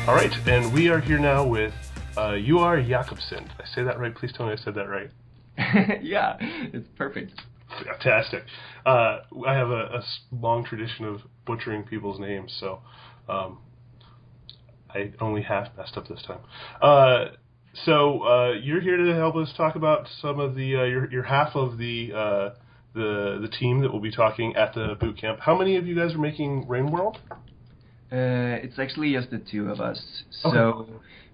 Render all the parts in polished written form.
All right, and we are here now with Joar Jakobsson. Did I say that right? Please tell me I said that right. Yeah, it's perfect. Fantastic. I have a long tradition of butchering people's names, so I only half messed up this time. So you're here to help us talk about some of the you're half of the team that will be talking at the boot camp. How many of you guys are making Rainworld? It's actually just the two of us. Okay. So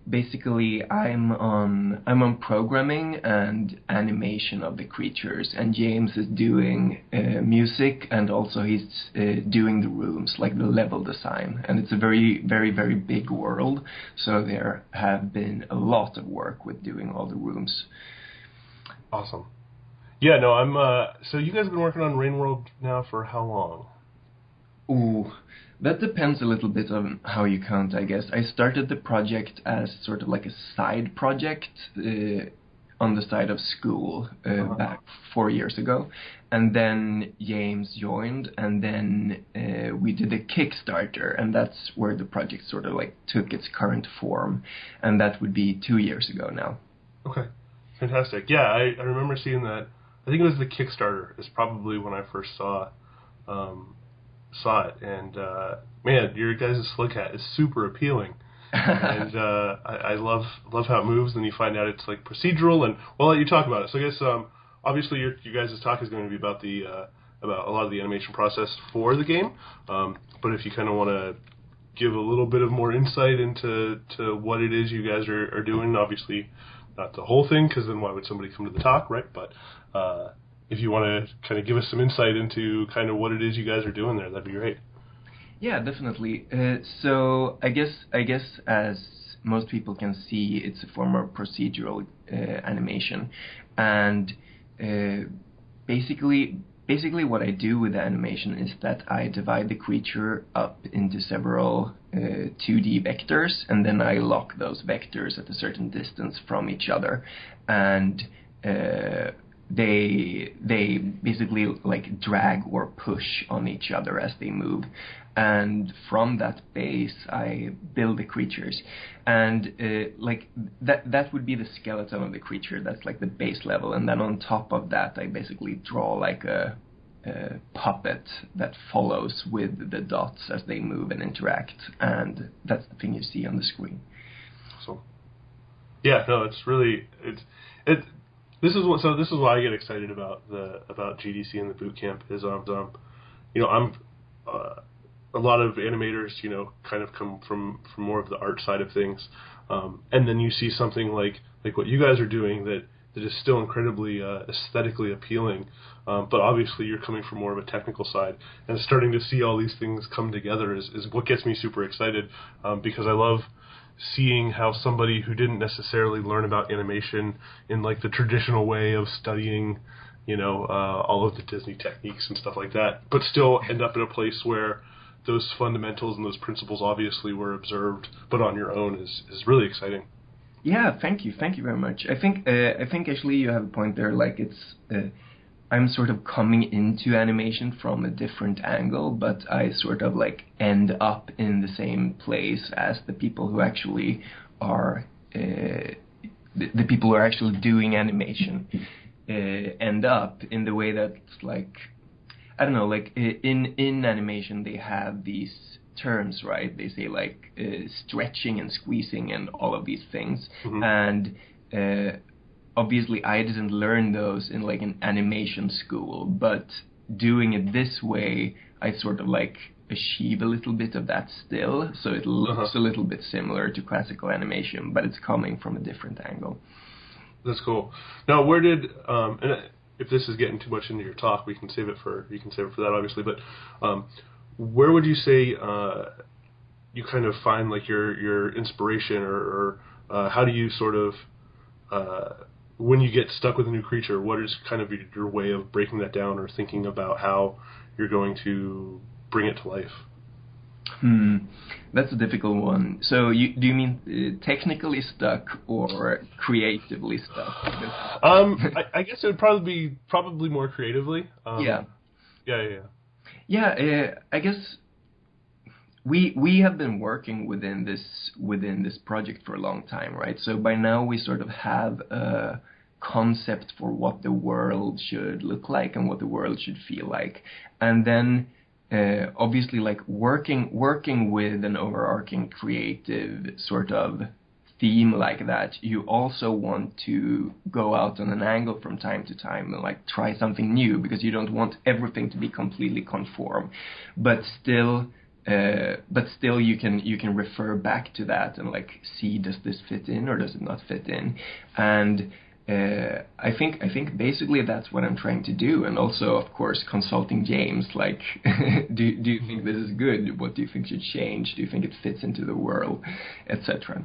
basically, I'm on programming and animation of the creatures, and James is doing music, and also he's doing the rooms, like the level design. And it's a very, very, very big world, so there have been a lot of work with doing all the rooms. Awesome. Yeah, no, I'm. So you guys have been working on Rainworld now for how long? Ooh, that depends a little bit on how you count, I guess. I started the project as sort of like a side project on the side of school back 4 years ago. And then James joined, and then we did a Kickstarter, and that's where the project sort of like took its current form. And that would be 2 years ago now. Okay, fantastic. Yeah, I remember seeing that. I think it was the Kickstarter is probably when I first saw it, and man, your guys' Slug Hat is super appealing, and I love how it moves. And you find out it's like procedural, and we'll let you talk about it. So I guess obviously your guys' talk is going to be about about a lot of the animation process for the game, but if you kind of want to give a little bit of more insight into what it is you guys are doing, obviously not the whole thing, because then why would somebody come to the talk, right? But if you want to kind of give us some insight into kind of what it is you guys are doing there, that'd be great. Yeah, definitely. So I guess as most people can see, it's a form of procedural animation, and basically what I do with the animation is that I divide the creature up into several 2D vectors, and then I lock those vectors at a certain distance from each other, and they basically like drag or push on each other as they move, and from that base I build the creatures, and like that would be the skeleton of the creature. That's like the base level, and then on top of that I basically draw like a puppet that follows with the dots as they move and interact, and that's the thing you see on the screen. So yeah, no, it's really This is why I get excited about GDC and the boot camp is you know, I'm a lot of animators, you know, kind of come from more of the art side of things, and then you see something like what you guys are doing that is still incredibly aesthetically appealing, but obviously you're coming from more of a technical side, and starting to see all these things come together is what gets me super excited, because I love seeing how somebody who didn't necessarily learn about animation in like the traditional way of studying, you know, all of the Disney techniques and stuff like that, but still end up in a place where those fundamentals and those principles obviously were observed, but on your own is really exciting. Yeah, thank you very much. I think actually you have a point there. Like it's I'm sort of coming into animation from a different angle, but I sort of like end up in the same place as the people who actually are the people who are actually doing animation end up in the way that's like, I don't know, like in animation they have these terms, right? They say like stretching and squeezing and all of these things, and obviously I didn't learn those in like an animation school, but doing it this way I sort of like achieve a little bit of that still, so it looks a little bit similar to classical animation, but it's coming from a different angle. That's cool. Now, where did and if this is getting too much into your talk, you can save it for that, obviously. But where would you say you kind of find like your inspiration, or how do you sort of when you get stuck with a new creature, what is kind of your way of breaking that down or thinking about how you're going to bring it to life? That's a difficult one. So do you mean technically stuck or creatively stuck? I guess it would probably more creatively. Yeah. Yeah. Yeah, I guess we have been working within this project for a long time, right? So by now we sort of have a concept for what the world should look like and what the world should feel like, and then obviously like working with an overarching creative sort of theme like that, you also want to go out on an angle from time to time and like try something new, because you don't want everything to be completely conform, but still you can refer back to that and like see, does this fit in or does it not fit in? And I think basically that's what I'm trying to do, and also of course consulting James, like do you think this is good? What do you think should change? Do you think it fits into the world, etc.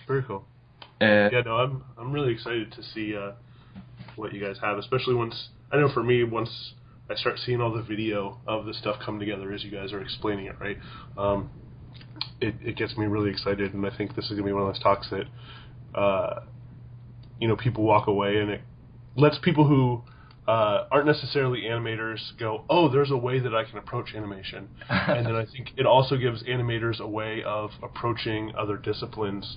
Very cool. Yeah, no, I'm really excited to see what you guys have, especially once I start seeing all the video of the stuff come together as you guys are explaining it, right? It gets me really excited, and I think this is going to be one of those talks that people walk away, and it lets people who aren't necessarily animators go, oh, there's a way that I can approach animation. And then I think it also gives animators a way of approaching other disciplines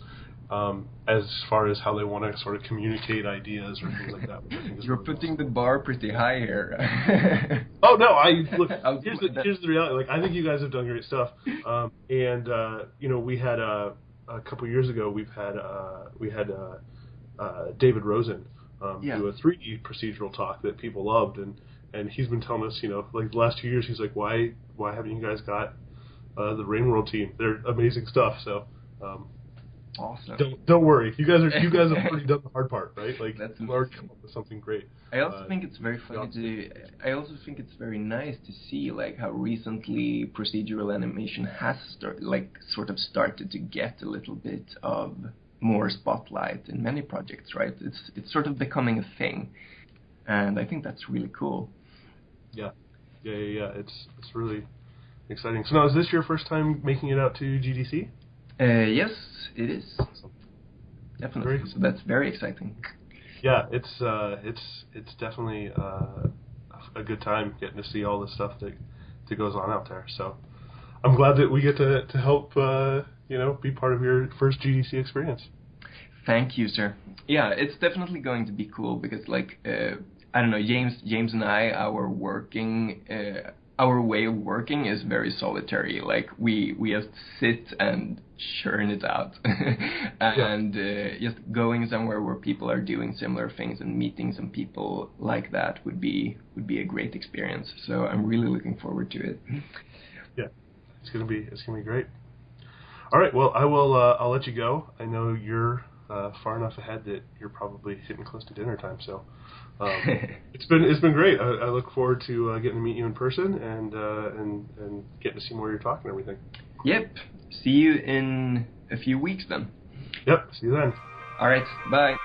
as far as how they want to sort of communicate ideas or things like that. Which I think is You're really putting awesome. the bar pretty high here. Oh no! Look. Here's the reality. Like, I think you guys have done great stuff. We had a couple years ago. We had David Rosen do a 3D procedural talk that people loved, and he's been telling us, like the last 2 years, he's like, why haven't you guys got the Rainworld team? They're amazing stuff. So. Awesome. Don't worry. You guys have already done the hard part, right? Like, you've already come up with something great. I also think it's very funny I also think it's very nice to see like how recently procedural animation has started to get a little bit of more spotlight in many projects, right? It's sort of becoming a thing, and I think that's really cool. Yeah. It's really exciting. So now, is this your first time making it out to GDC? Yes, it is. Awesome. Definitely. So that's very exciting. Yeah, it's definitely a good time getting to see all the stuff that goes on out there. So I'm glad that we get to help be part of your first GDC experience. Thank you, sir. Yeah, it's definitely going to be cool because I don't know, James and I, our way of working is very solitary. Like we just sit and churn it out, and just going somewhere where people are doing similar things and meeting some people like that would be a great experience. So I'm really looking forward to it. Yeah, it's gonna be great. All right, well, I'll let you go. I know you're far enough ahead that you're probably hitting close to dinner time. So. It's been great. I look forward to getting to meet you in person and getting to see more of your talk and everything. Yep. See you in a few weeks then. Yep. See you then. All right. Bye.